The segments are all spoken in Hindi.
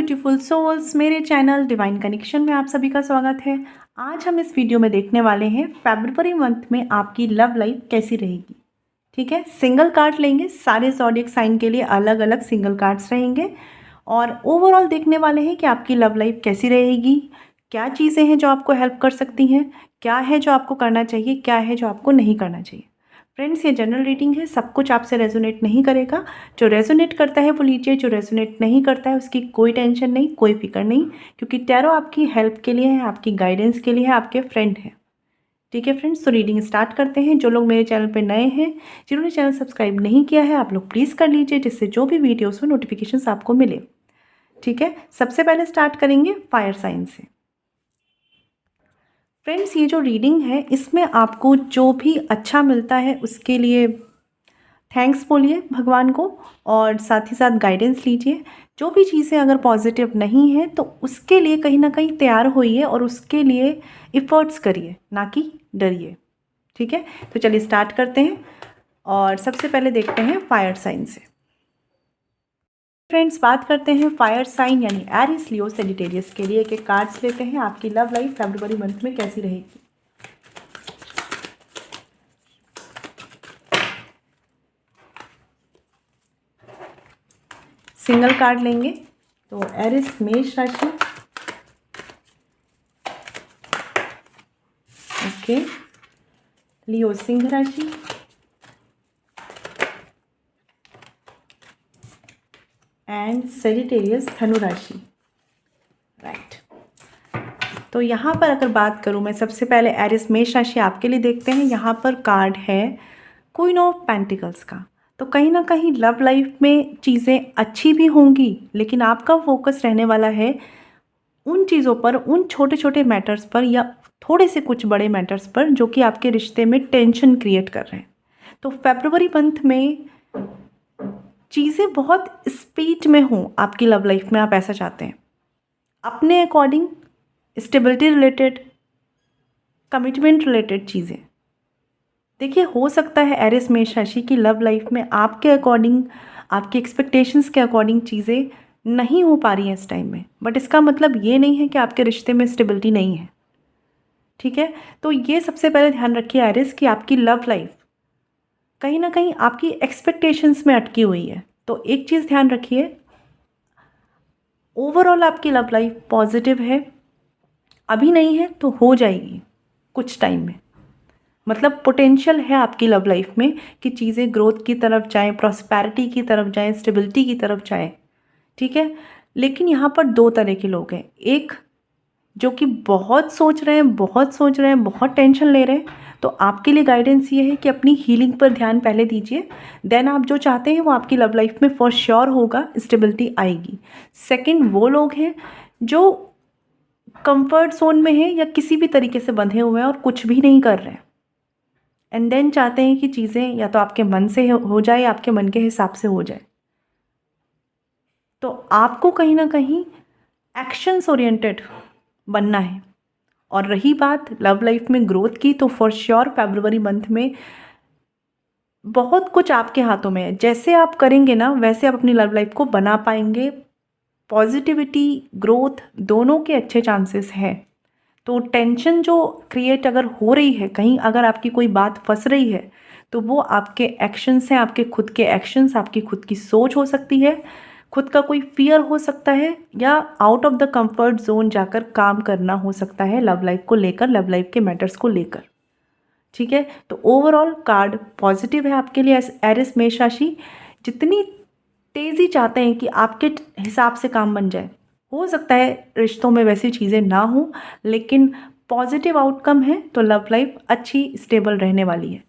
ब्यूटीफुल सोल्स, मेरे चैनल डिवाइन कनेक्शन में आप सभी का स्वागत है। आज हम इस वीडियो में देखने वाले हैं फरवरी मंथ में आपकी लव लाइफ कैसी रहेगी। ठीक है, सिंगल कार्ड लेंगे, सारे ज़ोडिएक साइन के लिए अलग अलग सिंगल कार्ड्स रहेंगे और ओवरऑल देखने वाले हैं कि आपकी लव लाइफ कैसी रहेगी, क्या चीज़ें हैं जो आपको हेल्प कर सकती हैं, क्या है जो आपको करना चाहिए, क्या है जो आपको नहीं करना चाहिए। फ्रेंड्स, ये जनरल रीडिंग है, सब कुछ आपसे रेजोनेट नहीं करेगा। जो रेजोनेट करता है वो लीजिए, जो रेजोनेट नहीं करता है उसकी कोई टेंशन नहीं, कोई फिक्र नहीं, क्योंकि टैरो आपकी हेल्प के लिए है, आपकी गाइडेंस के लिए है, आपके फ्रेंड है। ठीक है फ्रेंड्स, तो रीडिंग स्टार्ट करते हैं। जो लोग मेरे चैनल पर नए हैं, जिन्होंने चैनल सब्सक्राइब नहीं किया है, आप लोग प्लीज़ कर लीजिए, जिससे जो भी वीडियोस हो नोटिफिकेशंस आपको मिले। ठीक है, सबसे पहले स्टार्ट करेंगे फायर साइन से। फ्रेंड्स, ये जो रीडिंग है इसमें आपको जो भी अच्छा मिलता है उसके लिए थैंक्स बोलिए भगवान को और साथ ही साथ गाइडेंस लीजिए। जो भी चीज़ें अगर पॉजिटिव नहीं है तो उसके लिए कहीं ना कहीं तैयार होइए और उसके लिए इफ़र्ट्स करिए, ना कि डरिए। ठीक है, तो चलिए स्टार्ट करते हैं और सबसे पहले देखते हैं फायर साइन से। फ्रेंड्स, बात करते हैं फायर साइन यानी एरिस, लियो, सेजिटेरियस के लिए एक कार्ड्स लेते हैं। आपकी लव लाइफ फरवरी मंथ में कैसी रहेगी। सिंगल कार्ड लेंगे तो एरिस मेष राशि, ओके, लियो सिंह राशि, एंड सेजिटेरियस धनु राशि। राइट, तो यहाँ पर अगर बात करूँ मैं, सबसे पहले एरिस मेष राशि आपके लिए देखते हैं। यहाँ पर कार्ड है क्वीन ऑफ पेंटिकल्स का। तो कहीं ना कहीं लव लाइफ में चीज़ें अच्छी भी होंगी, लेकिन आपका फोकस रहने वाला है उन चीज़ों पर, उन छोटे छोटे मैटर्स पर या थोड़े से कुछ बड़े मैटर्स पर जो कि आपके रिश्ते में टेंशन क्रिएट कर रहे हैं। तो फरवरी मंथ में चीज़ें बहुत स्पीड में हों आपकी लव लाइफ में, आप ऐसा चाहते हैं अपने according, stability related, commitment related चीज़ें। देखिए, हो सकता है एरिस मेष राशि की लव लाइफ में आपके अकॉर्डिंग, आपके एक्सपेक्टेशंस के अकॉर्डिंग चीज़ें नहीं हो पा रही हैं इस टाइम में, बट इसका मतलब ये नहीं है कि आपके रिश्ते में स्टेबिलिटी नहीं है। ठीक है, तो ये सबसे पहले ध्यान रखिए एरिस कि आपकी लव लाइफ कहीं ना कहीं आपकी एक्सपेक्टेशंस में अटकी हुई है। तो एक चीज़ ध्यान रखिए, ओवरऑल आपकी लव लाइफ पॉजिटिव है, अभी नहीं है तो हो जाएगी कुछ टाइम में। मतलब पोटेंशियल है आपकी लव लाइफ में कि चीज़ें ग्रोथ की तरफ जाएं, प्रॉस्पेरिटी की तरफ जाएं, स्टेबिलिटी की तरफ जाएं। ठीक है, लेकिन यहाँ पर दो तरह के लोग हैं। एक जो कि बहुत सोच रहे हैं, बहुत सोच रहे हैं, बहुत टेंशन ले रहे हैं। तो आपके लिए गाइडेंस ये है कि अपनी हीलिंग पर ध्यान पहले दीजिए, देन आप जो चाहते हैं वो आपकी लव लाइफ में फॉर श्योर होगा, स्टेबिलिटी आएगी। सेकंड, वो लोग हैं जो कंफर्ट जोन में हैं या किसी भी तरीके से बंधे हुए हैं और कुछ भी नहीं कर रहे हैं, एंड देन चाहते हैं कि चीज़ें या तो आपके मन से हो जाए, आपके मन के हिसाब से हो जाए। तो आपको कहीं ना कहीं एक्शंस ओरिएंटेड बनना है। और रही बात लव लाइफ में ग्रोथ की, तो फॉर श्योर फरवरी मंथ में बहुत कुछ आपके हाथों में है। जैसे आप करेंगे ना वैसे आप अपनी लव लाइफ को बना पाएंगे। पॉजिटिविटी, ग्रोथ दोनों के अच्छे चांसेस हैं। तो टेंशन जो क्रिएट अगर हो रही है, कहीं अगर आपकी कोई बात फंस रही है, तो वो आपके एक्शंस हैं, आपके खुद के एक्शंस, आपकी खुद की सोच हो सकती है, खुद का कोई फियर हो सकता है, या out of the comfort zone जाकर काम करना हो सकता है लव लाइफ को लेकर, लव लाइफ के मैटर्स को लेकर। ठीक है, तो ओवरऑल कार्ड पॉजिटिव है आपके लिए एरिस मेष राशि। जितनी तेज़ी चाहते हैं कि आपके हिसाब से काम बन जाए, हो सकता है रिश्तों में वैसी चीज़ें ना हो, लेकिन पॉजिटिव आउटकम है तो लव लाइफ अच्छी स्टेबल रहने वाली है।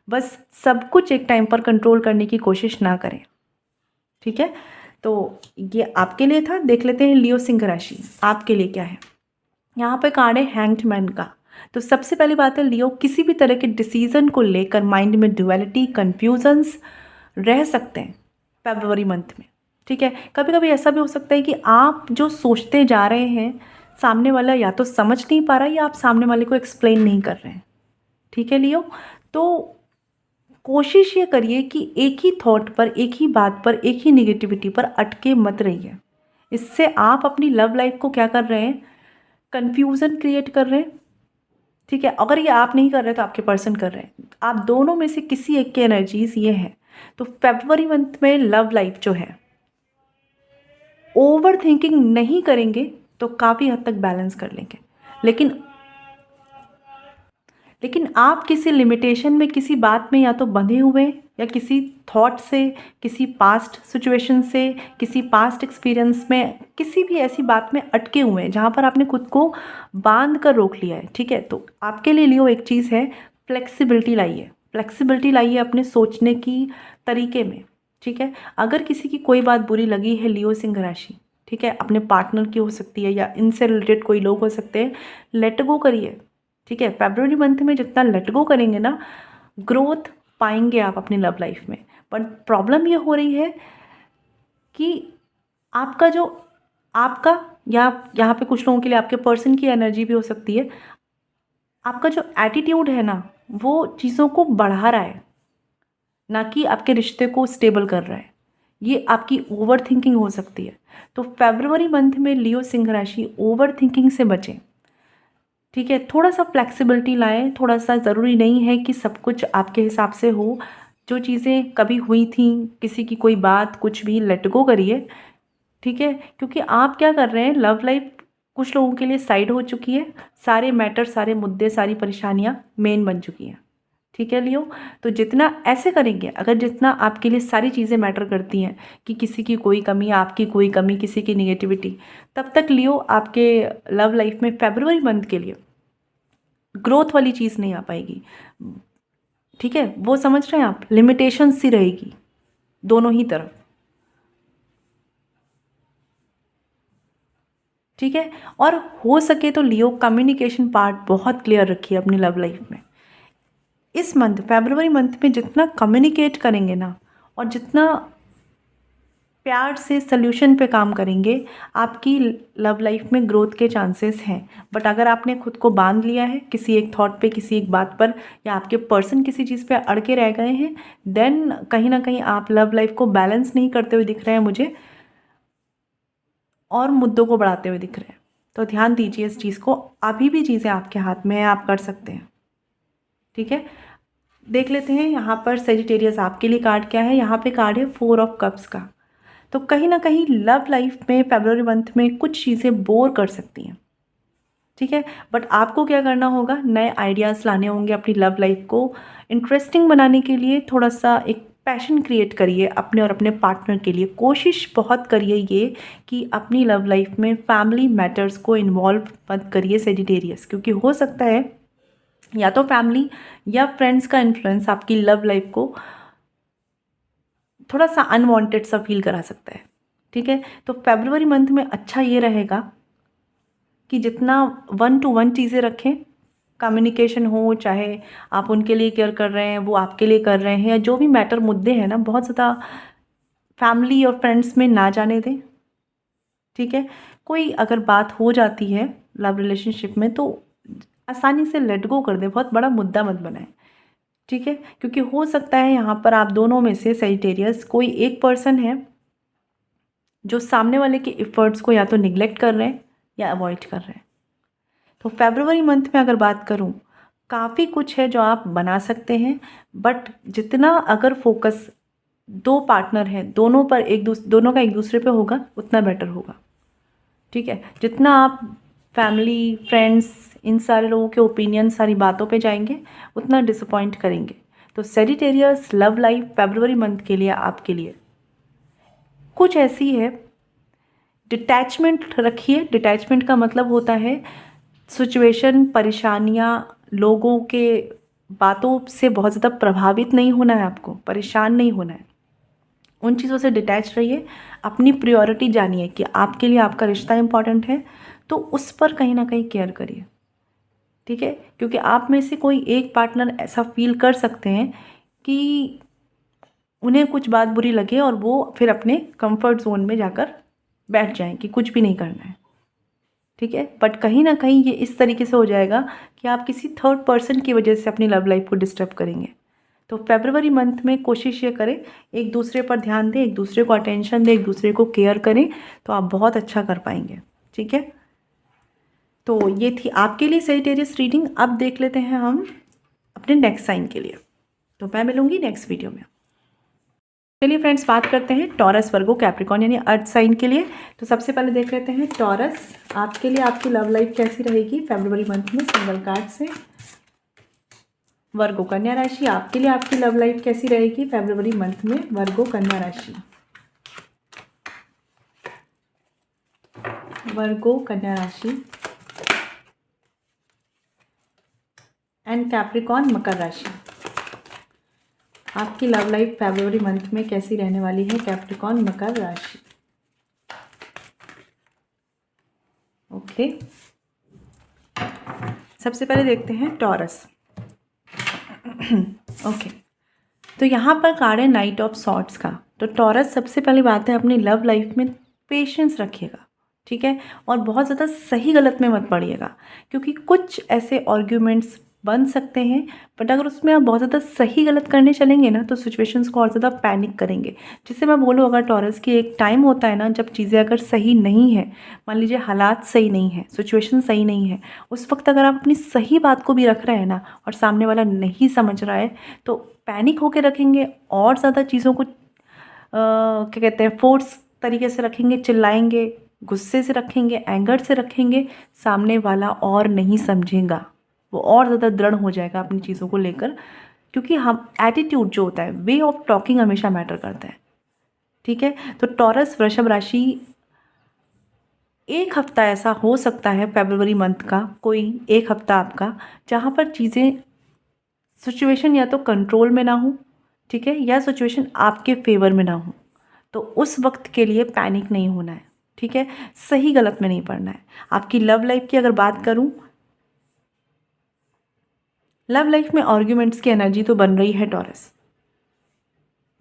बस सब कुछ एक टाइम पर कंट्रोल करने की कोशिश ना करें। ठीक है, तो ये आपके लिए था। देख लेते हैं लियो सिंह राशि आपके लिए क्या है। यहाँ पे कार्ड है हैंग्ड मैन का। तो सबसे पहली बात है, लियो किसी भी तरह के डिसीजन को लेकर माइंड में ड्युअलिटी, कन्फ्यूजन्स रह सकते हैं फरवरी मंथ में। ठीक है, कभी कभी ऐसा भी हो सकता है कि आप जो सोचते जा रहे हैं सामने वाला या तो समझ नहीं पा रहा या आप सामने वाले को एक्सप्लेन नहीं कर रहे हैं। ठीक है लियो, तो कोशिश ये करिए कि एक ही थॉट पर, एक ही बात पर, एक ही निगेटिविटी पर अटके मत रहिए। इससे आप अपनी लव लाइफ को क्या कर रहे हैं, कन्फ्यूज़न क्रिएट कर रहे हैं। ठीक है, अगर ये आप नहीं कर रहे तो आपके पर्सन कर रहे हैं, आप दोनों में से किसी एक की एनर्जीज ये है। तो फरवरी मंथ में लव लाइफ जो है, ओवर थिंकिंग नहीं करेंगे तो काफ़ी हद तक बैलेंस कर लेंगे। लेकिन लेकिन आप किसी लिमिटेशन में, किसी बात में या तो बंधे हुए हैं, या किसी थॉट से, किसी पास्ट सिचुएशन से, किसी पास्ट एक्सपीरियंस में, किसी भी ऐसी बात में अटके हुए हैं जहाँ पर आपने खुद को बांध कर रोक लिया है। ठीक है, तो आपके लिए लियो एक चीज़ है, फ्लेक्सिबिलिटी लाइए। फ्लेक्सिबिलिटी लाइए अपने सोचने की तरीके में। ठीक है, अगर किसी की कोई बात बुरी लगी है लियो सिंह राशि, ठीक है, अपने पार्टनर की हो सकती है या इनसे रिलेटेड कोई लोग हो सकते हैं, लेट गो करिए। ठीक है, फरवरी मंथ में जितना लेट गो करेंगे ना, ग्रोथ पाएंगे आप अपनी लव लाइफ में। बट प्रॉब्लम ये हो रही है कि आपका जो आपका या यहाँ पे कुछ लोगों के लिए आपके पर्सन की एनर्जी भी हो सकती है, आपका जो एटीट्यूड है ना, वो चीज़ों को बढ़ा रहा है, ना कि आपके रिश्ते को स्टेबल कर रहा है। ये आपकी ओवर थिंकिंग हो सकती है। तो फरवरी मंथ में लियो सिंह राशि ओवर थिंकिंग से बचें। ठीक है, थोड़ा सा फ्लेक्सिबिलिटी लाएं, थोड़ा सा, ज़रूरी नहीं है कि सब कुछ आपके हिसाब से हो। जो चीज़ें कभी हुई थी, किसी की कोई बात, कुछ भी लेट गो करिए। ठीक है, क्योंकि आप क्या कर रहे हैं, लव लाइफ कुछ लोगों के लिए साइड हो चुकी है, सारे मैटर, सारे मुद्दे, सारी परेशानियाँ मेन बन चुकी हैं। ठीक है लियो, तो जितना ऐसे करेंगे, अगर जितना आपके लिए सारी चीज़ें मैटर करती हैं, कि किसी की कोई कमी, आपकी कोई कमी, किसी की निगेटिविटी, तब तक लियो आपके लव लाइफ में फरवरी मंथ के लिए ग्रोथ वाली चीज़ नहीं आ पाएगी। ठीक है, वो समझ रहे हैं आप, लिमिटेशन सी रहेगी दोनों ही तरफ। ठीक है, और हो सके तो लियो कम्युनिकेशन पार्ट बहुत क्लियर रखिए अपनी लव लाइफ में। इस मंथ, फरवरी मंथ में जितना कम्युनिकेट करेंगे ना, और जितना प्यार से सल्यूशन पे काम करेंगे, आपकी लव लाइफ में ग्रोथ के चांसेस हैं। बट अगर आपने खुद को बांध लिया है किसी एक थॉट पे, किसी एक बात पर, या आपके पर्सन किसी चीज़ पे अड़ के रह गए हैं, देन कहीं ना कहीं आप लव लाइफ को बैलेंस नहीं करते हुए दिख रहे हैं मुझे, और मुद्दों को बढ़ाते हुए दिख रहे हैं। तो ध्यान दीजिए इस चीज़ को, अभी भी चीज़ें आपके हाथ में है, आप कर सकते हैं। ठीक है, देख लेते हैं यहाँ पर सेजिटेरियस आपके लिए कार्ड क्या है। यहाँ पे कार्ड है 4 ऑफ कप्स का। तो कहीं ना कहीं लव लाइफ में फरवरी मंथ में कुछ चीज़ें बोर कर सकती हैं। ठीक है, बट आपको क्या करना होगा, नए आइडियाज़ लाने होंगे अपनी लव लाइफ को इंटरेस्टिंग बनाने के लिए। थोड़ा सा एक पैशन क्रिएट करिए अपने और अपने पार्टनर के लिए। कोशिश बहुत करिए ये कि अपनी लव लाइफ में फैमिली मैटर्स को इन्वॉल्व मत करिए सेजिटेरियस, क्योंकि हो सकता है या तो फैमिली या फ्रेंड्स का इन्फ्लुएंस आपकी लव लाइफ को थोड़ा सा अनवांटेड सा फील करा सकता है। ठीक है, तो फरवरी मंथ में अच्छा ये रहेगा कि जितना 1 to 1 चीज़ें रखें, कम्युनिकेशन हो, चाहे आप उनके लिए केयर कर रहे हैं, वो आपके लिए कर रहे हैं, या जो भी मैटर मुद्दे हैं ना, बहुत ज़्यादा फैमिली और फ्रेंड्स में ना जाने दें। ठीक है, कोई अगर बात हो जाती है लव रिलेशनशिप में तो आसानी से लेट गो कर दें, बहुत बड़ा मुद्दा मत बनाएं। ठीक है, क्योंकि हो सकता है यहाँ पर आप दोनों में से सेजिटेरियस कोई एक पर्सन है जो सामने वाले के एफर्ट्स को या तो निगलेक्ट कर रहे हैं या अवॉइड कर रहे हैं। तो फरवरी मंथ में अगर बात करूँ, काफ़ी कुछ है जो आप बना सकते हैं, बट जितना अगर फोकस दो पार्टनर हैं, दोनों पर दोनों का एक दूसरे पे होगा, उतना बेटर होगा। ठीक है, जितना आप फैमिली, फ्रेंड्स, इन सारे लोगों के ओपिनियन, सारी बातों पे जाएंगे, उतना डिसअपॉइंट करेंगे। तो सेजिटेरियस लव लाइफ फरवरी मंथ के लिए आपके लिए कुछ ऐसी है, डिटैचमेंट रखिए। डिटैचमेंट का मतलब होता है सिचुएशन, परेशानियाँ, लोगों के बातों से बहुत ज़्यादा प्रभावित नहीं होना है, आपको परेशान नहीं होना है, उन चीज़ों से डिटैच रहिए। अपनी प्रायोरिटी जानिए कि आपके लिए आपका रिश्ता इम्पॉर्टेंट है, तो उस पर कहीं ना कहीं केयर करिए। ठीक है, क्योंकि आप में से कोई एक पार्टनर ऐसा फील कर सकते हैं कि उन्हें कुछ बात बुरी लगे और वो फिर अपने कंफर्ट जोन में जाकर बैठ जाएं कि कुछ भी नहीं करना है। ठीक है, बट कहीं ना कहीं ये इस तरीके से हो जाएगा कि आप किसी थर्ड पर्सन की वजह से अपनी लव लाइफ को डिस्टर्ब करेंगे। तो फरवरी मंथ में कोशिश ये करें, एक दूसरे पर ध्यान दें, एक दूसरे को अटेंशन दें, एक दूसरे को केयर करें, तो आप बहुत अच्छा कर पाएंगे। ठीक है, तो ये थी आपके लिए सजिटेरियस रीडिंग। अब देख लेते हैं हम अपने नेक्स्ट साइन के लिए। तो मैं मिलूंगी नेक्स्ट वीडियो में। चलिए फ्रेंड्स, बात करते हैं टॉरस, वर्गो, कैप्रिकॉर्न यानी अर्थ साइन के लिए। तो सबसे पहले देख लेते हैं टॉरस, आपके लिए आपकी लव लाइफ कैसी रहेगी फरवरी मंथ में, सिंगल कार्ड से। वर्गो, कन्या राशि, आपके लिए आपकी लव लाइफ कैसी रहेगी फरवरी मंथ में, वर्गो, कन्या राशि। वर्गो, कन्या राशि एंड कैप्रिकॉर्न, मकर राशि। आपकी लव लाइफ फरवरी मंथ में कैसी रहने वाली है कैप्रिकॉर्न, मकर राशि। ओके, सबसे पहले देखते हैं टॉरस। ओके, तो यहाँ पर कार्ड है नाइट ऑफ सॉर्ड्स का। तो टॉरस, सबसे पहली बात है अपनी लव लाइफ में पेशेंस रखिएगा। ठीक है, और बहुत ज़्यादा सही गलत में मत पड़िएगा, क्योंकि कुछ ऐसे आर्ग्यूमेंट्स बन सकते हैं, बट अगर उसमें आप बहुत ज़्यादा सही गलत करने चलेंगे ना, तो सिचुएशंस को और ज़्यादा पैनिक करेंगे। जिससे मैं बोलूँ, अगर टॉरस की एक टाइम होता है ना, जब चीज़ें अगर सही नहीं है, मान लीजिए हालात सही नहीं है, सिचुएशन सही नहीं है, उस वक्त अगर आप अपनी सही बात को भी रख रहे हैं ना, और सामने वाला नहीं समझ रहा है, तो पैनिक होकर रखेंगे और ज़्यादा चीज़ों को क्या कहते हैं, फोर्स तरीके से रखेंगे, चिल्लाएंगे, गुस्से से रखेंगे, एंगर से रखेंगे, सामने वाला और नहीं समझेगा, वो और ज़्यादा दृढ़ हो जाएगा अपनी चीज़ों को लेकर। क्योंकि हम एटीट्यूड जो होता है, वे ऑफ टॉकिंग हमेशा मैटर करता है। ठीक है, तो टॉरस, वृषभ राशि, एक हफ्ता ऐसा हो सकता है फरवरी मंथ का, कोई एक हफ्ता आपका, जहाँ पर चीज़ें, सिचुएशन या तो कंट्रोल में ना हो, ठीक है, या सिचुएशन आपके फेवर में ना हो। तो उस वक्त के लिए पैनिक नहीं होना है। ठीक है, सही गलत में नहीं पड़ना है। आपकी लव लाइफ की अगर बात करूं, लव लाइफ में आर्ग्यूमेंट्स की एनर्जी तो बन रही है टॉरस।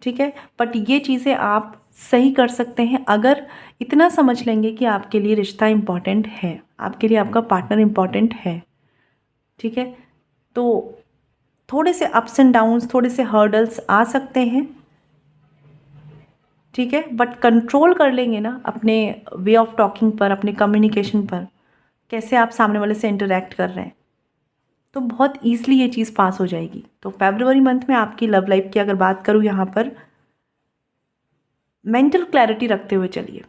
ठीक है, बट ये चीज़ें आप सही कर सकते हैं अगर इतना समझ लेंगे कि आपके लिए रिश्ता इम्पॉर्टेंट है, आपके लिए आपका पार्टनर इम्पॉर्टेंट है। ठीक है, तो थोड़े से अप्स एंड डाउन्स, थोड़े से हर्डल्स आ सकते हैं। ठीक है, बट कंट्रोल कर लेंगे ना अपने वे ऑफ टॉकिंग पर, अपने कम्युनिकेशन पर, कैसे आप सामने वाले से इंटरेक्ट कर रहे हैं, तो बहुत ईजिली ये चीज़ पास हो जाएगी। तो फरवरी मंथ में आपकी लव लाइफ की अगर बात करूँ, यहाँ पर मेंटल क्लैरिटी रखते हुए चलिए,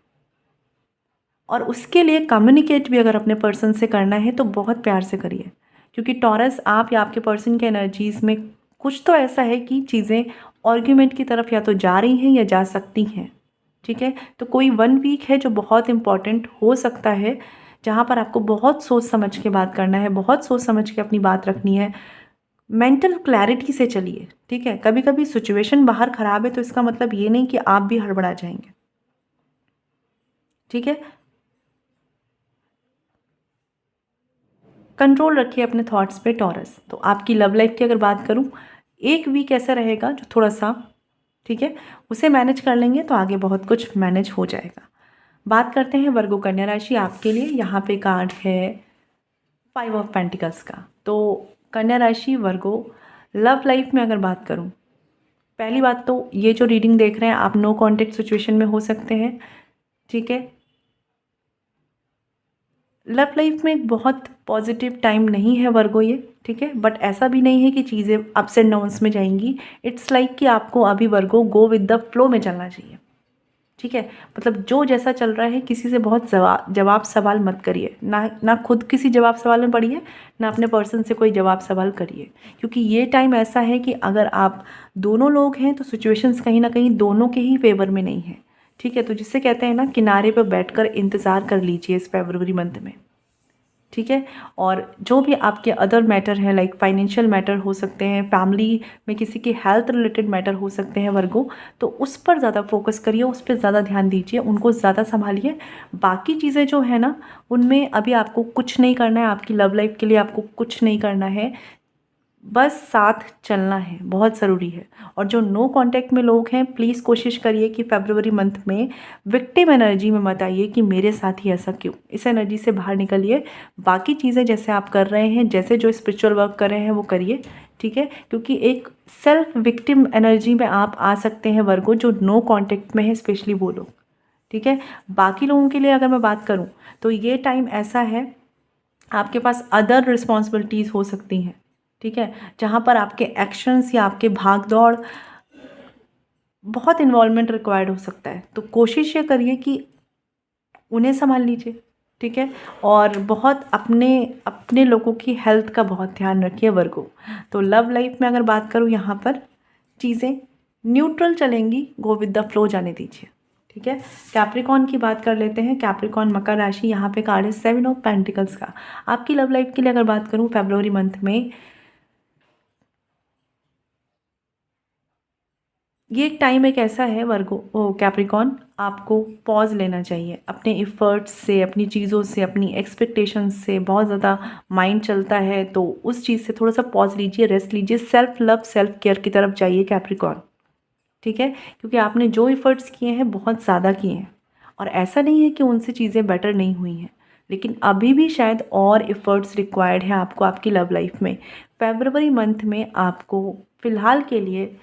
और उसके लिए कम्युनिकेट भी अगर अपने पर्सन से करना है तो बहुत प्यार से करिए। क्योंकि टॉरस, आप या आपके पर्सन के एनर्जीज़ में कुछ तो ऐसा है कि चीज़ें आर्ग्यूमेंट की तरफ या तो जा रही हैं या जा सकती हैं। ठीक है, तो कोई 1 वीक है जो बहुत इम्पॉर्टेंट हो सकता है, जहाँ पर आपको बहुत सोच समझ के बात करना है, बहुत सोच समझ के अपनी बात रखनी है, मेंटल क्लैरिटी से चलिए। ठीक है, कभी कभी सिचुएशन बाहर ख़राब है तो इसका मतलब ये नहीं कि आप भी हड़बड़ा जाएंगे। ठीक है, कंट्रोल रखिए अपने थॉट्स पे टॉरस। तो आपकी लव लाइफ की अगर बात करूँ, 1 वीक ऐसा रहेगा जो थोड़ा सा, ठीक है, उसे मैनेज कर लेंगे तो आगे बहुत कुछ मैनेज हो जाएगा। बात करते हैं वर्गो, कन्या राशि, आपके लिए यहाँ पे कार्ड है 5 ऑफ पेंटिकल्स का। तो कन्या राशि, वर्गो, लव लाइफ में अगर बात करूँ, पहली बात तो ये जो रीडिंग देख रहे हैं आप, नो कॉन्टेक्ट सिचुएशन में हो सकते हैं। ठीक है, लव लाइफ में एक बहुत पॉजिटिव टाइम नहीं है वर्गो ये। ठीक है, बट ऐसा भी नहीं है कि चीज़ें अप्स एंड डाउन्स में जाएंगी। इट्स लाइक कि आपको अभी वर्गो गो विद द फ्लो में चलना चाहिए। ठीक है, मतलब जो जैसा चल रहा है, किसी से बहुत जवाब सवाल मत करिए, ना खुद किसी जवाब सवाल में पड़िए, ना अपने पर्सन से कोई जवाब सवाल करिए। क्योंकि ये टाइम ऐसा है कि अगर आप दोनों लोग हैं तो सिचुएशंस कहीं ना कहीं दोनों के ही फेवर में नहीं है। ठीक है, तो जिससे कहते हैं ना, किनारे पर बैठकर इंतज़ार कर लीजिए इस फरवरी मंथ में। ठीक है, और जो भी आपके अदर मैटर है, लाइक फाइनेंशियल मैटर हो सकते हैं, फैमिली में किसी की हेल्थ रिलेटेड मैटर हो सकते हैं वर्गो, तो उस पर ज़्यादा फोकस करिए, उस पर ज़्यादा ध्यान दीजिए, उनको ज़्यादा संभालिए। बाकी चीज़ें जो है ना, उनमें अभी आपको कुछ नहीं करना है, आपकी लव लाइफ के लिए आपको कुछ नहीं करना है। बस साथ चलना है, बहुत ज़रूरी है। और जो नो कांटेक्ट में लोग हैं, प्लीज़ कोशिश करिए कि फरवरी मंथ में विक्टिम एनर्जी में मत आइए कि मेरे साथ ही ऐसा क्यों। इस एनर्जी से बाहर निकलिए। बाकी चीज़ें जैसे आप कर रहे हैं, जैसे जो स्पिरिचुअल वर्क कर रहे हैं वो करिए, ठीक है। क्योंकि एक सेल्फ विक्टिम एनर्जी में आप आ सकते हैं वर्गो, जो नो कांटेक्ट में है, स्पेशली वो लोग, ठीक है। बाकी लोगों के लिए अगर मैं बात करूँ तो ये टाइम ऐसा है, आपके पास अदर रिस्पॉन्सिबिलिटीज़ हो सकती हैं, ठीक है, जहाँ पर आपके एक्शंस या आपके भाग दौड़ बहुत इन्वॉल्वमेंट रिक्वायर्ड हो सकता है। तो कोशिश ये करिए कि उन्हें संभाल लीजिए, ठीक है। और बहुत अपने अपने लोगों की हेल्थ का बहुत ध्यान रखिए वर्गो। तो लव लाइफ में अगर बात करूँ, यहाँ पर चीज़ें न्यूट्रल चलेंगी, गो विद द फ्लो जाने दीजिए, ठीक है। कैप्रिकॉन की बात कर लेते हैं। कैप्रिकॉन मकर राशि, यहाँ पे कार्ड है 7 ऑफ पेंटिकल्स का। आपकी लव लाइफ के लिए अगर बात करूँ फरवरी मंथ में, ये एक टाइम एक ऐसा है वर्गो ओ कैप्रिकॉन, आपको पॉज लेना चाहिए अपने इफ़र्ट्स से, अपनी चीज़ों से, अपनी एक्सपेक्टेशंस से। बहुत ज़्यादा माइंड चलता है तो उस चीज़ से थोड़ा सा पॉज लीजिए, रेस्ट लीजिए, सेल्फ लव सेल्फ केयर की तरफ जाइए कैप्रिकॉन, ठीक है। क्योंकि आपने जो इफ़र्ट्स किए हैं बहुत ज़्यादा किए हैं, और ऐसा नहीं है कि उनसे चीज़ें बेटर नहीं हुई हैं, लेकिन अभी भी शायद और इफ़र्ट्स रिक्वायर्ड है आपको आपकी लव लाइफ में। फरवरी मंथ में आपको फ़िलहाल के लिए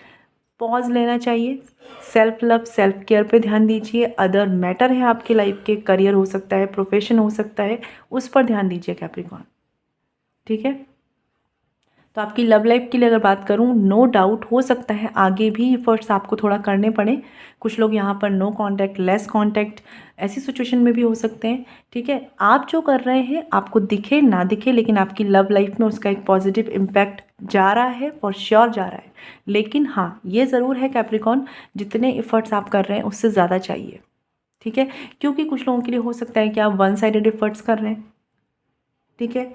पॉज लेना चाहिए, सेल्फ लव सेल्फ केयर पे ध्यान दीजिए। अदर मैटर है आपकी लाइफ के, करियर हो सकता है, प्रोफेशन हो सकता है, उस पर ध्यान दीजिए कैप्रिकॉन, ठीक है। तो आपकी लव लाइफ के लिए अगर बात करूँ, नो डाउट हो सकता है आगे भी एफर्ट्स आपको थोड़ा करने पड़े। कुछ लोग यहाँ पर नो कांटेक्ट, लेस कांटेक्ट, ऐसी सिचुएशन में भी हो सकते हैं, ठीक है। आप जो कर रहे हैं, आपको दिखे ना दिखे, लेकिन आपकी लव लाइफ में उसका एक पॉजिटिव इम्पैक्ट जा रहा है, फॉर श्योर जा रहा है। लेकिन हाँ, ये ज़रूर है कैप्रिकॉन, जितने एफर्ट्स आप कर रहे हैं उससे ज़्यादा चाहिए, ठीक है। क्योंकि कुछ लोगों के लिए हो सकता है कि आप वन साइडेड एफर्ट्स कर रहे हैं, ठीक है।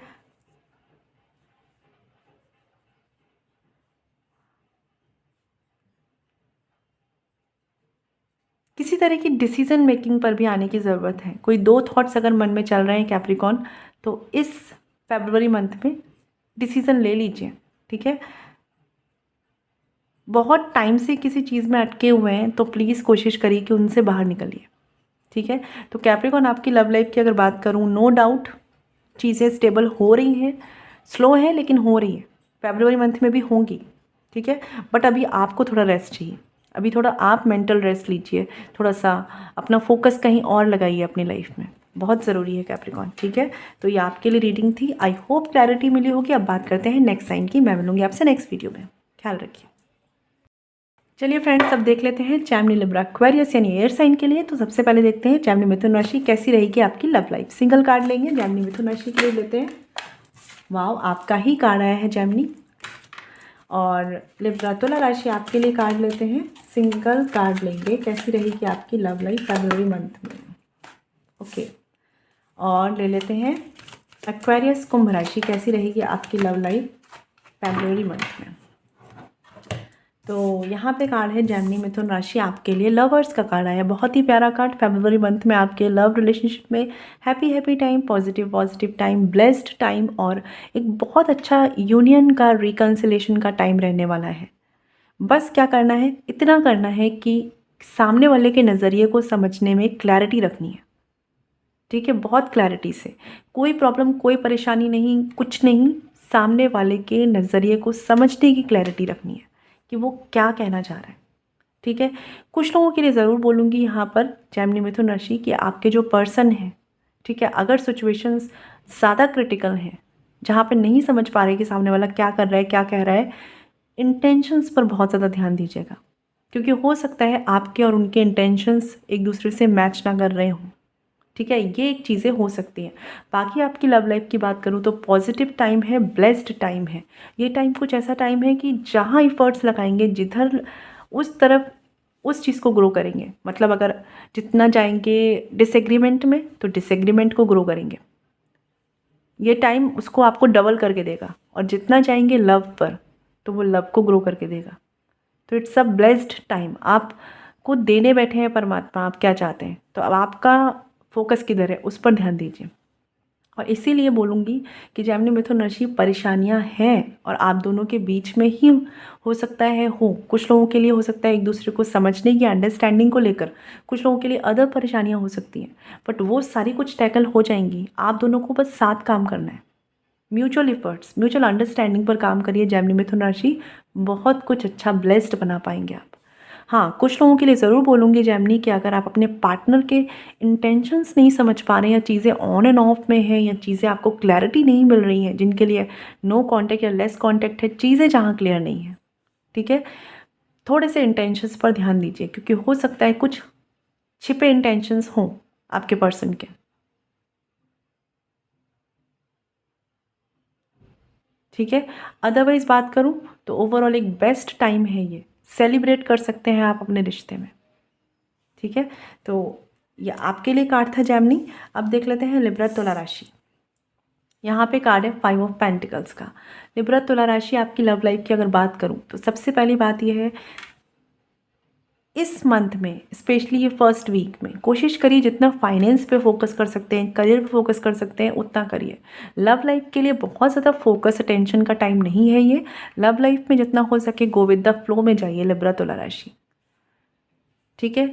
किसी तरह की डिसीजन मेकिंग पर भी आने की ज़रूरत है। कोई दो थॉट्स अगर मन में चल रहे हैं कैप्रिकॉन, तो इस फरवरी मंथ में डिसीजन ले लीजिए, ठीक है। बहुत टाइम से किसी चीज़ में अटके हुए हैं तो प्लीज़ कोशिश करिए कि उनसे बाहर निकलिए, ठीक है। तो कैप्रिकॉन आपकी लव लाइफ की अगर बात करूँ, नो डाउट चीज़ें स्टेबल हो रही हैं, स्लो है लेकिन हो रही है, फरवरी मंथ में भी होंगी, ठीक है। बट अभी आपको थोड़ा रेस्ट चाहिए, अभी थोड़ा आप मेंटल रेस्ट लीजिए, थोड़ा सा अपना फोकस कहीं और लगाइए अपनी लाइफ में, बहुत ज़रूरी है कैप्रिकॉन, ठीक है। तो ये आपके लिए रीडिंग थी। आई होप क्लैरिटी मिली होगी। अब बात करते हैं नेक्स्ट साइन की। मैं मिलूंगी आपसे नेक्स्ट वीडियो में। ख्याल रखिए। चलिए फ्रेंड्स, अब देख लेते हैं जैमिनी लिब्रा एक्वेरियस यानी एयर साइन के लिए। तो सबसे पहले देखते हैं जैमिनी मिथुन राशि कैसी रहेगी आपकी लव लाइफ। सिंगल कार्ड लेंगे, जैमिनी मिथुन राशि के लिए लेते हैं। वाओ, आपका ही कार्ड आया है जैमिनी। और लिब्रा तुला राशि आपके लिए कार्ड लेते हैं, सिंगल कार्ड लेंगे, कैसी रहेगी आपकी लव लाइफ फरवरी मंथ में। ओके, और ले लेते हैं एक्वेरियस कुंभ राशि, कैसी रहेगी आपकी लव लाइफ फरवरी मंथ में। तो यहाँ पे कार्ड है जैमिनी मिथुन राशि आपके लिए, लवर्स का कार्ड आया, बहुत ही प्यारा कार्ड। फरवरी मंथ में आपके लव रिलेशनशिप में happy happy time, positive positive time, blessed time, और एक बहुत अच्छा यूनियन का, रिकन्सिलेशन का टाइम रहने वाला है। बस क्या करना है, इतना करना है कि सामने वाले के नज़रिए को समझने में क्लैरिटी रखनी है, ठीक है, बहुत क्लैरिटी से। कोई प्रॉब्लम, कोई परेशानी नहीं, कुछ नहीं, सामने वाले के नज़रिए को समझने की क्लैरिटी रखनी है कि वो क्या कहना चाह रहा है, ठीक है। कुछ लोगों के लिए ज़रूर बोलूँगी यहाँ पर जैमिनी मिथुन राशि कि आपके जो पर्सन हैं, ठीक है, अगर सिचुएशंस ज़्यादा क्रिटिकल हैं, जहाँ पे नहीं समझ पा रहे कि सामने वाला क्या कर रहा है, क्या कह रहा है, इंटेंशंस पर बहुत ज़्यादा ध्यान दीजिएगा। क्योंकि हो सकता है आपके और उनके इंटेंशंस एक दूसरे से मैच ना कर रहे हों, ठीक है, ये एक चीज़ें हो सकती हैं। बाकी आपकी लव लाइफ की बात करूँ तो पॉजिटिव टाइम है, ब्लेस्ड टाइम है। ये टाइम कुछ ऐसा टाइम है कि जहाँ इफ़र्ट्स लगाएंगे, जिधर उस तरफ उस चीज़ को ग्रो करेंगे। मतलब अगर जितना जाएंगे डिसएग्रीमेंट में, तो डिसएग्रीमेंट को ग्रो करेंगे। ये टाइम उसको आपको डबल करके देगा, और जितना जाएंगे लव पर, तो वो लव को ग्रो करके देगा। तो इट्स अ ब्लेस्ड टाइम। आपको देने बैठे हैं परमात्मा, आप क्या चाहते हैं, तो अब आपका फोकस किधर है, उस पर ध्यान दीजिए। और इसीलिए बोलूँगी कि जेमिनी मिथुन राशि परेशानियाँ हैं और आप दोनों के बीच में ही हो सकता है हो, कुछ लोगों के लिए हो सकता है एक दूसरे को समझने की अंडरस्टैंडिंग को लेकर, कुछ लोगों के लिए अदर परेशानियाँ हो सकती हैं, बट वो सारी कुछ टैकल हो जाएंगी। आप दोनों को बस साथ काम करना है, म्यूचुअल एफर्ट्स, म्यूचुअल अंडरस्टैंडिंग पर काम करिए। जेमिनी मिथुन राशि बहुत कुछ अच्छा ब्लेस्ड बना पाएंगे आप। हाँ, कुछ लोगों के लिए ज़रूर बोलूँगी जेमिनी कि अगर आप अपने पार्टनर के इंटेंशंस नहीं समझ पा रहे हैं या चीज़ें ऑन एंड ऑफ में हैं या चीज़ें आपको क्लैरिटी नहीं मिल रही हैं, जिनके लिए नो कांटेक्ट या लेस कांटेक्ट है, चीज़ें जहाँ क्लियर नहीं है, ठीक है, थोड़े से इंटेंशंस पर ध्यान दीजिए, क्योंकि हो सकता है कुछ छिपे इंटेंशंस हों आपके पर्सन के। ठीक है, अदरवाइज बात करूँ तो ओवरऑल एक बेस्ट टाइम है, ये सेलिब्रेट कर सकते हैं आप अपने रिश्ते में। ठीक है, तो ये आपके लिए कार्ड था जेमिनी। अब देख लेते हैं लिब्रा तुला राशि। यहाँ पे कार्ड है 5 ऑफ पेंटिकल्स का। लिब्रा तुला राशि आपकी लव लाइफ की अगर बात करूँ तो सबसे पहली बात यह है, इस मंथ में स्पेशली ये फर्स्ट वीक में कोशिश करिए जितना फाइनेंस पे फोकस कर सकते हैं, करियर पे फोकस कर सकते हैं, उतना करिए। लव लाइफ के लिए बहुत ज़्यादा फोकस अटेंशन का टाइम नहीं है ये। लव लाइफ में जितना हो सके गो विद द फ्लो में जाइए लिब्रा तुला राशि। ठीक है,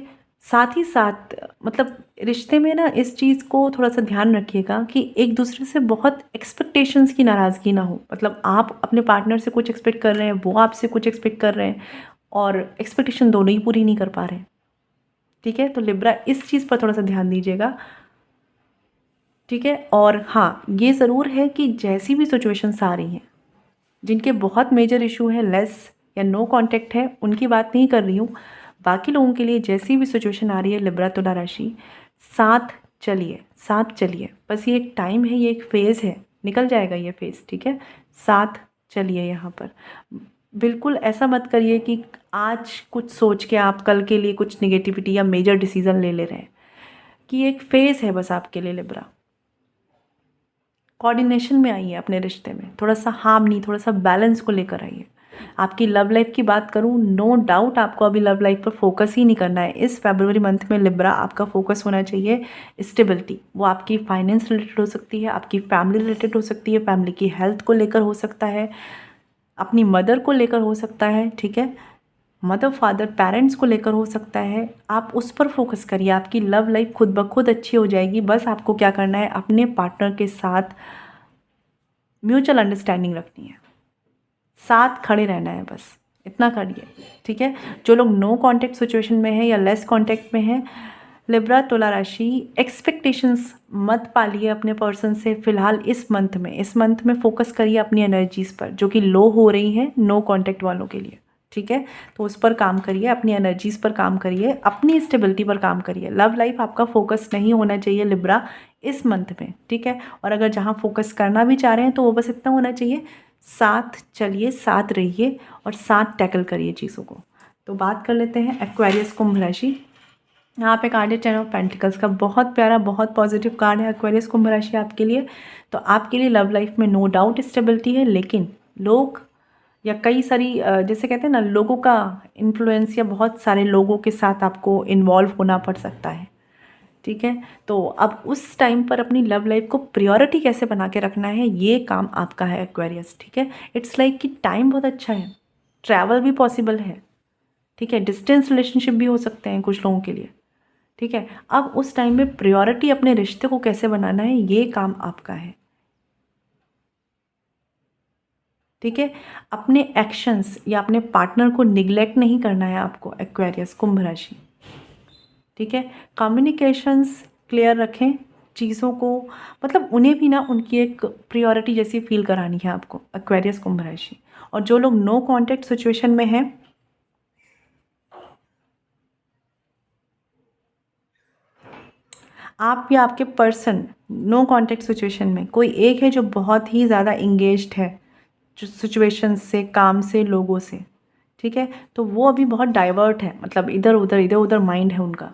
साथ ही साथ मतलब रिश्ते में ना इस चीज़ को थोड़ा सा ध्यान रखिएगा कि एक दूसरे से बहुत एक्सपेक्टेशंस की नाराज़गी ना हो। मतलब आप अपने पार्टनर से कुछ एक्सपेक्ट कर रहे हैं, वो आपसे कुछ एक्सपेक्ट कर रहे हैं और एक्सपेक्टेशन दोनों ही पूरी नहीं कर पा रहे हैं। ठीक है, तो लिब्रा इस चीज़ पर थोड़ा सा ध्यान दीजिएगा। ठीक है, और हाँ ये ज़रूर है कि जैसी भी सिचुएशंस आ रही हैं, जिनके बहुत मेजर इशू है, लेस या नो कांटेक्ट है, उनकी बात नहीं कर रही हूँ, बाकी लोगों के लिए जैसी भी सिचुएशन आ रही है लिब्रा तुला राशि, साथ चलिए, साथ चलिए। बस ये एक टाइम है, ये एक फेज़ है, निकल जाएगा ये फेज़। ठीक है, साथ चलिए। यहाँ पर बिल्कुल ऐसा मत करिए कि आज कुछ सोच के आप कल के लिए कुछ निगेटिविटी या मेजर डिसीजन ले रहे हैं, कि एक फेज़ है बस आपके लिए लिब्रा। कोऑर्डिनेशन में आइए अपने रिश्ते में, थोड़ा सा हार्मनी, थोड़ा सा बैलेंस को लेकर आइए। आपकी लव लाइफ की बात करूँ, नो डाउट आपको अभी लव लाइफ पर फोकस ही नहीं करना है। इस फरवरी मंथ में लिब्रा आपका फोकस होना चाहिए स्टेबिलिटी। वो आपकी फाइनेंस रिलेटेड हो सकती है, आपकी फैमिली रिलेटेड हो सकती है, फैमिली की हेल्थ को लेकर हो सकता है, अपनी मदर को लेकर हो सकता है। ठीक है, मदर फादर पेरेंट्स को लेकर हो सकता है। आप उस पर फोकस करिए, आपकी लव लाइफ खुद ब खुद अच्छी हो जाएगी। बस आपको क्या करना है, अपने पार्टनर के साथ म्यूचुअल अंडरस्टैंडिंग रखनी है, साथ खड़े रहना है, बस इतना करिए। ठीक है, जो लोग नो कांटेक्ट सिचुएशन में है या लेस कांटेक्ट में है, लिब्रा तुला राशि एक्सपेक्टेशंस मत पालिए अपने पर्सन से फ़िलहाल इस मंथ में फोकस करिए अपनी एनर्जीज़ पर जो कि लो हो रही हैं नो कांटेक्ट वालों के लिए। ठीक है, तो उस पर काम करिए, अपनी एनर्जीज़ पर काम करिए, अपनी स्टेबिलिटी पर काम करिए। लव लाइफ आपका फोकस नहीं होना चाहिए लिब्रा इस मंथ में। ठीक है, और अगर जहाँ फोकस करना भी चाह रहे हैं तो वो बस इतना होना चाहिए, साथ चलिए, साथ रहिए और साथ टैकल करिए चीज़ों को। तो बात कर लेते हैं एक्वेरियस कुंभ राशि। यहाँ पे कार्ड है 10 ऑफ पेंटिकल्स का, बहुत प्यारा, बहुत पॉजिटिव कार्ड है एक्वेरियस कुंभ राशि आपके लिए। तो आपके लिए लव लाइफ में नो डाउट स्टेबिलिटी है, लेकिन लोग या कई सारी जैसे कहते हैं ना, लोगों का इन्फ्लुएंस या बहुत सारे लोगों के साथ आपको इन्वॉल्व होना पड़ सकता है। ठीक है, तो अब उस टाइम पर अपनी लव लाइफ को प्रायोरिटी कैसे बना के रखना है, ये काम आपका है एक्वेरियस। ठीक है, इट्स लाइक कि टाइम बहुत अच्छा है, ट्रैवल भी पॉसिबल है। ठीक है, डिस्टेंस रिलेशनशिप भी हो सकते हैं कुछ लोगों के लिए। ठीक है, अब उस टाइम में प्रायोरिटी अपने रिश्ते को कैसे बनाना है, ये काम आपका है। ठीक है, अपने एक्शंस या अपने पार्टनर को निगलेक्ट नहीं करना है आपको एक्वेरियस कुंभ राशि। ठीक है, कम्युनिकेशंस क्लियर रखें चीज़ों को, मतलब उन्हें भी ना उनकी एक प्रायोरिटी जैसी फील करानी है आपको एक्वेरियस कुंभ राशि। और जो लोग नो कांटेक्ट सिचुएशन में हैं, आप या आपके पर्सन नो कांटेक्ट सिचुएशन में कोई एक है जो बहुत ही ज़्यादा इंगेज्ड है जो सिचुएशन से, काम से, लोगों से। ठीक है, तो वो अभी बहुत डाइवर्ट है, मतलब इधर उधर माइंड है उनका।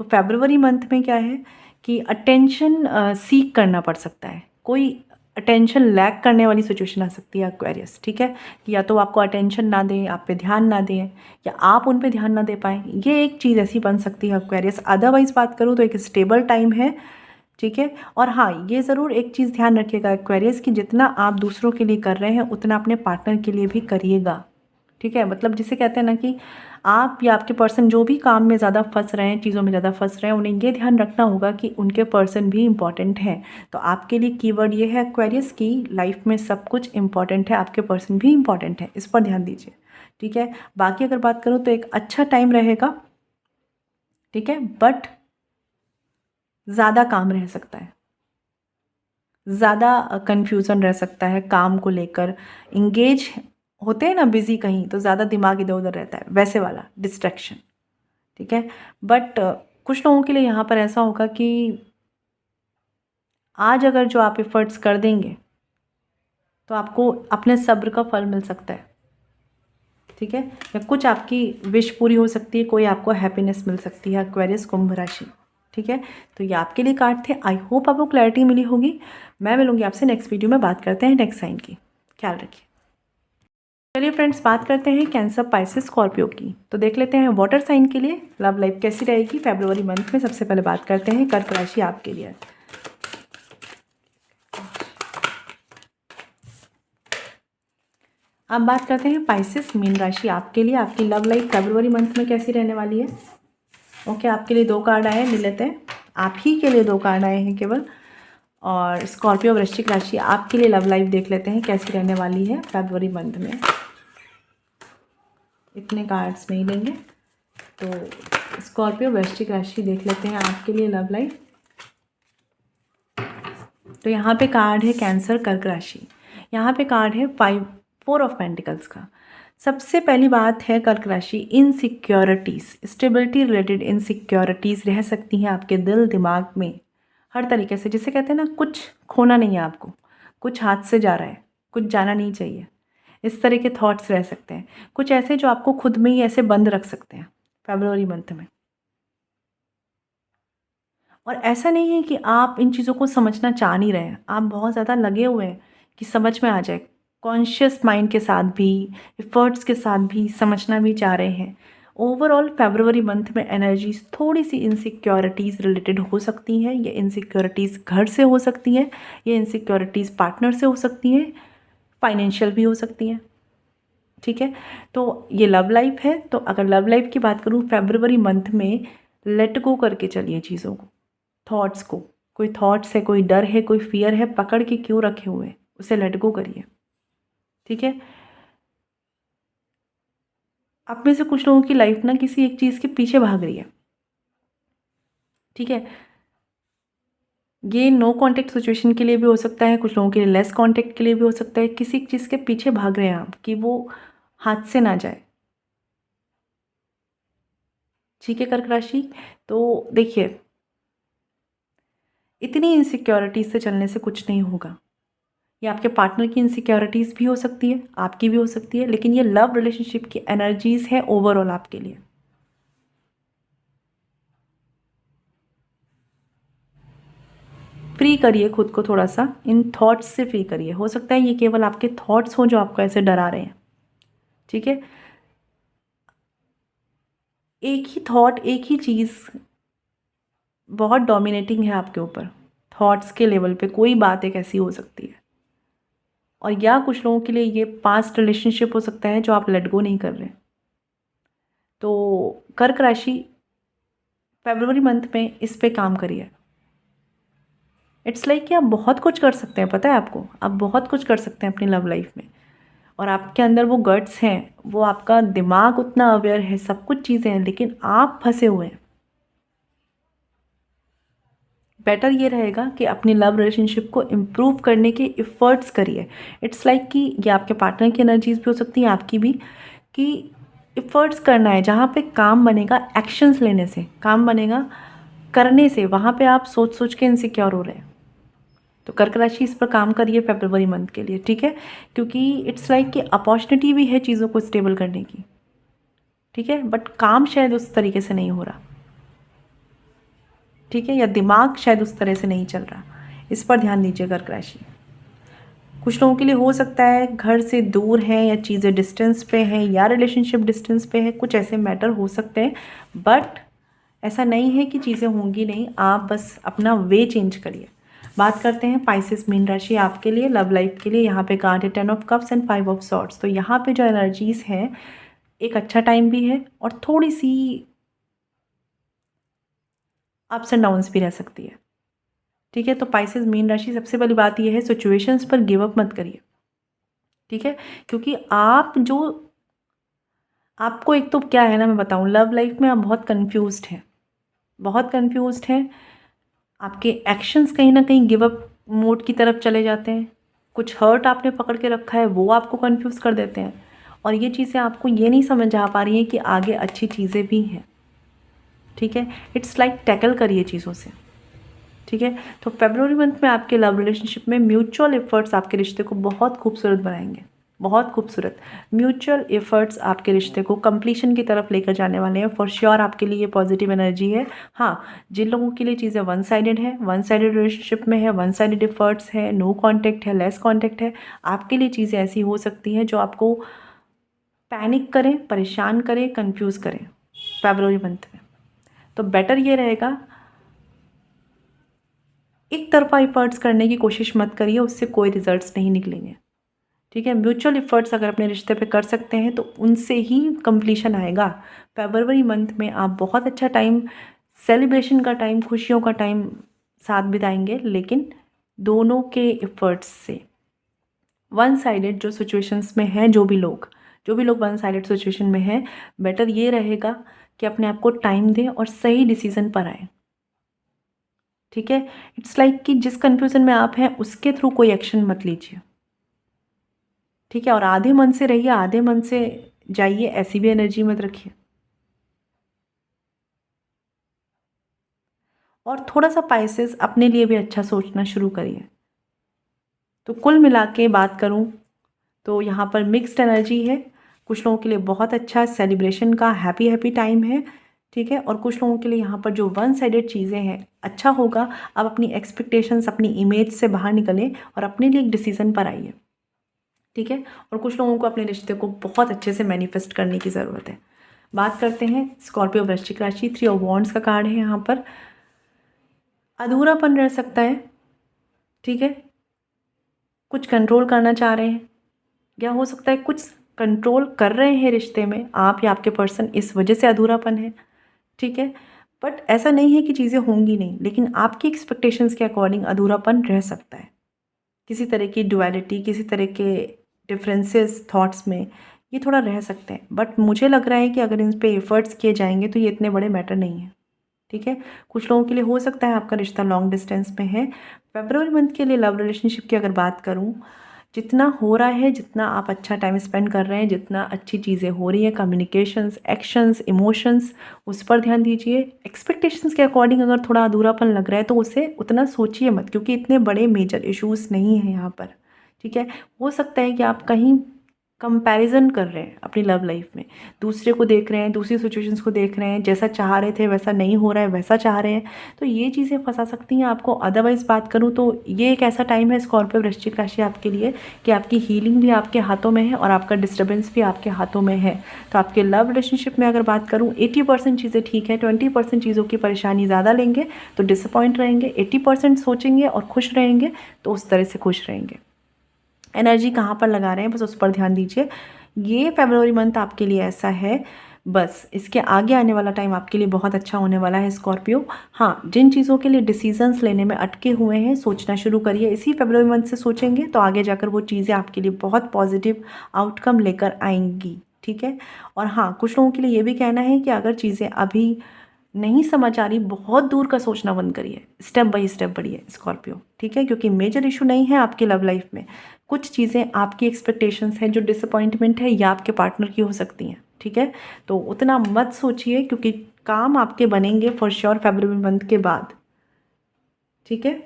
तो फरवरी मंथ में क्या है कि अटेंशन सीक करना पड़ सकता है, कोई अटेंशन लैक करने वाली सिचुएशन आ सकती है एक्वेरियस। ठीक है, कि या तो आपको अटेंशन ना दें, आप पे ध्यान ना दें, या आप उन पे ध्यान ना दे पाएँ, ये एक चीज़ ऐसी बन सकती है एक्वेरियस। अदरवाइज़ बात करूँ तो एक स्टेबल टाइम है, ठीक है। और हाँ, ये ज़रूर एक चीज़ ध्यान रखिएगा एक्वेरियस की, जितना आप दूसरों के लिए कर रहे हैं उतना अपने पार्टनर के लिए भी करिएगा। ठीक है, मतलब जिसे कहते हैं ना कि आप या आपके पर्सन जो भी काम में ज़्यादा फंस रहे हैं, चीज़ों में ज़्यादा फंस रहे हैं, उन्हें ये ध्यान रखना होगा कि उनके पर्सन भी इम्पॉर्टेंट हैं। तो आपके लिए कीवर्ड ये है एक्वेरियस की लाइफ में सब कुछ इम्पॉर्टेंट है, आपके पर्सन भी इम्पॉर्टेंट है, इस पर ध्यान दीजिए। ठीक है, बाकी अगर बात करूँ तो एक अच्छा टाइम रहेगा। ठीक है, बट ज़्यादा काम रह सकता है, ज़्यादा कन्फ्यूज़न रह सकता है काम को लेकर। इंगेज होते हैं ना बिज़ी कहीं, तो ज़्यादा दिमाग इधर उधर रहता है, वैसे वाला डिस्ट्रैक्शन। ठीक है, बट कुछ लोगों के लिए यहाँ पर ऐसा होगा कि आज अगर जो आप एफ़र्ट्स कर देंगे तो आपको अपने सब्र का फल मिल सकता है। ठीक है, या कुछ आपकी विश पूरी हो सकती है, कोई आपको हैप्पीनेस मिल सकती है, एक्वेरियस कुंभ राशि। ठीक है, तो ये आपके लिए कार्ड थे। आई होप आपको क्लैरिटी मिली होगी। मैं मिलूंगी आपसे नेक्स्ट वीडियो में, बात करते हैं नेक्स्ट साइन की। ख्याल रखिए। चलिए फ्रेंड्स, बात करते हैं कैंसर, पाइसेस, स्कॉर्पियो की। तो देख लेते हैं वाटर साइन के लिए लव लाइफ कैसी रहेगी फरवरी मंथ में। सबसे पहले बात करते हैं कर्क राशि आपके लिए। अब बात करते हैं पाइसेस, मीन राशि आपके लिए, आपकी लव लाइफ फरवरी मंथ में कैसी रहने वाली है। ओके, आपके लिए 2 कार्ड आए हैं, ले लेते हैं। आप ही के लिए 2 कार्ड आए हैं केवल। और स्कॉर्पियो वृश्चिक राशि आपके लिए लव लाइफ देख लेते हैं कैसी रहने वाली है फरवरी मंथ में। इतने कार्ड्स नहीं लेंगे, तो स्कॉर्पियो वृश्चिक राशि देख लेते हैं आपके लिए लव लाइफ। तो यहाँ पे कार्ड है कैंसर कर्क राशि, यहाँ पे कार्ड है 4 ऑफ पेंटिकल्स का। सबसे पहली बात है कर्क राशि, इनसिक्योरिटीज़, स्टेबिलिटी रिलेटेड इनसिक्योरिटीज़ रह सकती हैं आपके दिल दिमाग में हर तरीके से। जिसे कहते हैं ना, कुछ खोना नहीं है आपको, कुछ हाथ से जा रहा है, कुछ जाना नहीं चाहिए, इस तरह के थॉट्स रह सकते हैं। कुछ ऐसे जो आपको खुद में ही ऐसे बंद रख सकते हैं फरवरी मंथ में। और ऐसा नहीं है कि आप इन चीज़ों को समझना चाह नहीं रहे हैं, आप बहुत ज़्यादा लगे हुए हैं कि समझ में आ जाए। कॉन्शियस माइंड के साथ भी, एफर्ट्स के साथ भी समझना भी चाह रहे हैं। ओवरऑल फरवरी मंथ में एनर्जीज थोड़ी सी इनसिक्योरिटीज़ रिलेटेड हो सकती हैं। ये इनसिक्योरिटीज़ घर से हो सकती हैं, ये इनसिक्योरिटीज़ पार्टनर से हो सकती हैं, फाइनेंशियल भी हो सकती हैं। ठीक है, तो ये लव लाइफ है। तो अगर लव लाइफ की बात करूँ फरवरी मंथ में, लेट गो करके चलिए चीज़ों को, थॉट्स को। कोई थॉट्स है, कोई डर है, कोई फियर है, पकड़ के क्यों रखे हुए हैं, उसे लेट गो करिए। ठीक है, आप में से कुछ लोगों की लाइफ ना किसी एक चीज़ के पीछे भाग रही है। ठीक है, ये नो कांटेक्ट सिचुएशन के लिए भी हो सकता है, कुछ लोगों के लिए लेस कांटेक्ट के लिए भी हो सकता है। किसी एक चीज़ के पीछे भाग रहे हैं आप कि वो हाथ से ना जाए। ठीक है कर्क राशि, तो देखिए, इतनी इनसिक्योरिटीज से चलने से कुछ नहीं होगा। ये आपके पार्टनर की इनसिक्योरिटीज़ भी हो सकती है, आपकी भी हो सकती है, लेकिन ये लव रिलेशनशिप की एनर्जीज़ है ओवरऑल आपके लिए। फ्री करिए खुद को, थोड़ा सा इन थॉट्स से फ्री करिए। हो सकता है ये केवल आपके थॉट्स हों जो आपको ऐसे डरा रहे हैं। ठीक है, एक ही थॉट, एक ही चीज़ बहुत डोमिनेटिंग है आपके ऊपर। थॉट्स के लेवल पे कोई बात एक ऐसी हो सकती है। और या कुछ लोगों के लिए ये पास्ट रिलेशनशिप हो सकता है जो आप लेट गो नहीं कर रहे। तो कर्क राशि फरवरी मंथ में इस पे काम करिए। इट्स लाइक कि आप बहुत कुछ कर सकते हैं, पता है आपको, आप बहुत कुछ कर सकते हैं अपनी लव लाइफ में। और आपके अंदर वो गट्स हैं, वो आपका दिमाग उतना अवेयर है, सब कुछ चीज़ें हैं, लेकिन आप फंसे हुए हैं। बेटर ये रहेगा कि अपनी लव रिलेशनशिप को इम्प्रूव करने के एफर्ट्स करिए। इट्स लाइक कि ये आपके पार्टनर की एनर्जीज भी हो सकती हैं, आपकी भी, कि एफर्ट्स करना है। जहाँ पे काम बनेगा एक्शंस लेने से, काम बनेगा करने से, वहाँ पे आप सोच सोच के इनसिक्योर हो रहे हैं। तो कर्क राशि इस पर काम करिए फरवरी मंथ के लिए। ठीक है, क्योंकि इट्स लाइक कि अपॉर्चुनिटी भी है चीज़ों को स्टेबल करने की। ठीक है, बट काम शायद उस तरीके से नहीं हो रहा। ठीक है, या दिमाग शायद उस तरह से नहीं चल रहा, इस पर ध्यान दीजिए कर्क राशि। कुछ लोगों के लिए हो सकता है घर से दूर है, या चीज़ें डिस्टेंस पे हैं, या रिलेशनशिप डिस्टेंस पे है, कुछ ऐसे मैटर हो सकते हैं। बट ऐसा नहीं है कि चीज़ें होंगी नहीं, आप बस अपना वे चेंज करिए। बात करते हैं पाइसेस मीन राशि आपके लिए, लव लाइफ के लिए। यहाँ पे कार्ड है 10 of cups and 5 of swords. तो यहाँ पे जो एनर्जीज़ हैं, एक अच्छा टाइम भी है और थोड़ी सी अप्स एंड डाउन्स भी रह सकती है। ठीक है, तो पाइसेस मीन राशि, सबसे पहली बात यह है सिचुएशंस पर गिव अप मत करिए। ठीक है, क्योंकि आपको एक तो क्या है ना, मैं बताऊँ, लव लाइफ में आप बहुत कंफ्यूज्ड हैं, बहुत कंफ्यूज्ड हैं। आपके एक्शंस कहीं ना कहीं गिव अप मोड की तरफ चले जाते हैं। कुछ हर्ट आपने पकड़ के रखा है, वो आपको कंफ्यूज कर देते हैं, और ये चीज़ें आपको ये नहीं समझ आ पा रही हैं कि आगे अच्छी चीज़ें भी हैं। ठीक है, इट्स लाइक टैकल करिए चीज़ों से। ठीक है, तो फरवरी मंथ में आपके लव रिलेशनशिप में म्यूचुअल एफर्ट्स आपके रिश्ते को बहुत खूबसूरत बनाएंगे, बहुत खूबसूरत। म्यूचुअल एफर्ट्स आपके रिश्ते को कंप्लीशन की तरफ लेकर जाने वाले हैं। फॉर श्योर आपके लिए ये पॉजिटिव एनर्जी है। हाँ, जिन लोगों के लिए चीज़ें वन साइडेड है, वन साइडेड रिलेशनशिप में है, वन साइडेड एफर्ट्स है, नो कॉन्टैक्ट है, लेस कॉन्टैक्ट है, आपके लिए चीज़ें ऐसी हो सकती हैं जो आपको पैनिक करें, परेशान करें, कंफ्यूज करें फरवरी मंथ में। तो बेटर ये रहेगा, एक तरफा एफर्ट्स करने की कोशिश मत करिए, उससे कोई रिजल्ट्स नहीं निकलेंगे। ठीक है, म्यूचुअल एफर्ट्स अगर अपने रिश्ते पे कर सकते हैं तो उनसे ही कंप्लीशन आएगा। फरवरी मंथ में आप बहुत अच्छा टाइम, सेलिब्रेशन का टाइम, खुशियों का टाइम साथ बिताएंगे, लेकिन दोनों के एफर्ट्स से। वन साइडेड जो सिचुएशंस में हैं, जो भी लोग वन साइडेड सिचुएशन में हैं, बेटर ये रहेगा कि अपने आप को टाइम दें और सही डिसीजन पर आए। ठीक है, इट्स लाइक कि जिस कन्फ्यूज़न में आप हैं उसके थ्रू कोई एक्शन मत लीजिए। ठीक है, और आधे मन से रहिए, आधे मन से जाइए, ऐसी भी एनर्जी मत रखिए। और थोड़ा सा पाइसेस अपने लिए भी अच्छा सोचना शुरू करिए। तो कुल मिला के बात करूं तो यहाँ पर मिक्स्ड एनर्जी है। कुछ लोगों के लिए बहुत अच्छा सेलिब्रेशन का हैप्पी हैप्पी टाइम है। ठीक है, और कुछ लोगों के लिए यहाँ पर जो वन साइडेड चीज़ें हैं, अच्छा होगा आप अपनी एक्सपेक्टेशंस, अपनी इमेज से बाहर निकलें और अपने लिए एक डिसीज़न पर आइए। ठीक है, और कुछ लोगों को अपने रिश्ते को बहुत अच्छे से मैनिफेस्ट करने की ज़रूरत है। बात करते हैं स्कॉर्पियो वृश्चिक राशि। 3 ऑफ वॉन्ड्स का कार्ड है यहाँ पर। अधूरापन रह सकता है। ठीक है, कुछ कंट्रोल करना चाह रहे हैं, या हो सकता है कुछ कंट्रोल कर रहे हैं रिश्ते में आप या आपके पर्सन, इस वजह से अधूरापन है। ठीक है, बट ऐसा नहीं है कि चीज़ें होंगी नहीं, लेकिन आपकी एक्सपेक्टेशंस के अकॉर्डिंग अधूरापन रह सकता है। किसी तरह की डुअलिटी, किसी तरह के डिफरेंसेस थॉट्स में ये थोड़ा रह सकते हैं, बट मुझे लग रहा है कि अगर इन पे एफर्ट्स किए जाएंगे तो ये इतने बड़े मैटर नहीं है। ठीक है, कुछ लोगों के लिए हो सकता है आपका रिश्ता लॉन्ग डिस्टेंस में है। फरवरी मंथ के लिए लव रिलेशनशिप की अगर बात करूं, जितना हो रहा है, जितना आप अच्छा टाइम स्पेंड कर रहे हैं, जितना अच्छी चीज़ें हो रही हैं, कम्युनिकेशंस, एक्शंस, इमोशंस, उस पर ध्यान दीजिए। एक्सपेक्टेशंस के अकॉर्डिंग अगर थोड़ा अधूरापन लग रहा है तो उसे उतना सोचिए मत, क्योंकि इतने बड़े मेजर इश्यूज़ नहीं हैं यहाँ पर। ठीक है, हो सकता है कि आप कहीं कंपैरिजन कर रहे हैं अपनी लव लाइफ में, दूसरे को देख रहे हैं, दूसरी सिचुएशंस को देख रहे हैं, जैसा चाह रहे थे वैसा नहीं हो रहा है, वैसा चाह रहे हैं, तो ये चीज़ें फंसा सकती हैं आपको। अदरवाइज़ बात करूँ तो ये एक ऐसा टाइम है स्कॉर्पियो वृश्चिक राशि आपके लिए कि आपकी हीलिंग भी आपके हाथों में है और आपका डिस्टर्बेंस भी आपके हाथों में है। तो आपके लव रिलेशनशिप में अगर बात करूँ, 80% चीज़ें ठीक है, 20% चीज़ों की परेशानी ज़्यादा लेंगे तो डिसअपॉइंट रहेंगे, 80% सोचेंगे और खुश रहेंगे तो उस तरह से खुश रहेंगे। एनर्जी कहाँ पर लगा रहे हैं, बस उस पर ध्यान दीजिए। ये फरवरी मंथ आपके लिए ऐसा है, बस इसके आगे आने वाला टाइम आपके लिए बहुत अच्छा होने वाला है स्कॉर्पियो। हाँ, जिन चीज़ों के लिए डिसीजंस लेने में अटके हुए हैं, सोचना शुरू करिए। इसी फरवरी मंथ से सोचेंगे तो आगे जाकर वो चीज़ें आपके लिए बहुत पॉजिटिव आउटकम लेकर आएंगी। ठीक है, और हाँ, कुछ लोगों के लिए ये भी कहना है कि अगर चीज़ें अभी नहीं समझ आ रही, बहुत दूर का सोचना बंद करिए, स्टेप बाय स्टेप बढ़िए स्कॉर्पियो। ठीक है, क्योंकि मेजर इशू नहीं है आपकी लव लाइफ में, कुछ चीज़ें आपकी एक्सपेक्टेशंस हैं जो डिसअपॉइंटमेंट है या आपके पार्टनर की हो सकती हैं। ठीक है, तो उतना मत सोचिए, क्योंकि काम आपके बनेंगे फॉर श्योर फरवरी मंथ के बाद। ठीक है,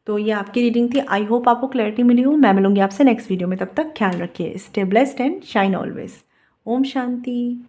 तो ये आपकी रीडिंग थी। आई होप आपको क्लैरिटी मिली हो। मैं मिलूंगी आपसे नेक्स्ट वीडियो में, तब तक ख्याल रखिए। Stay blessed and shine always. ओम शांति।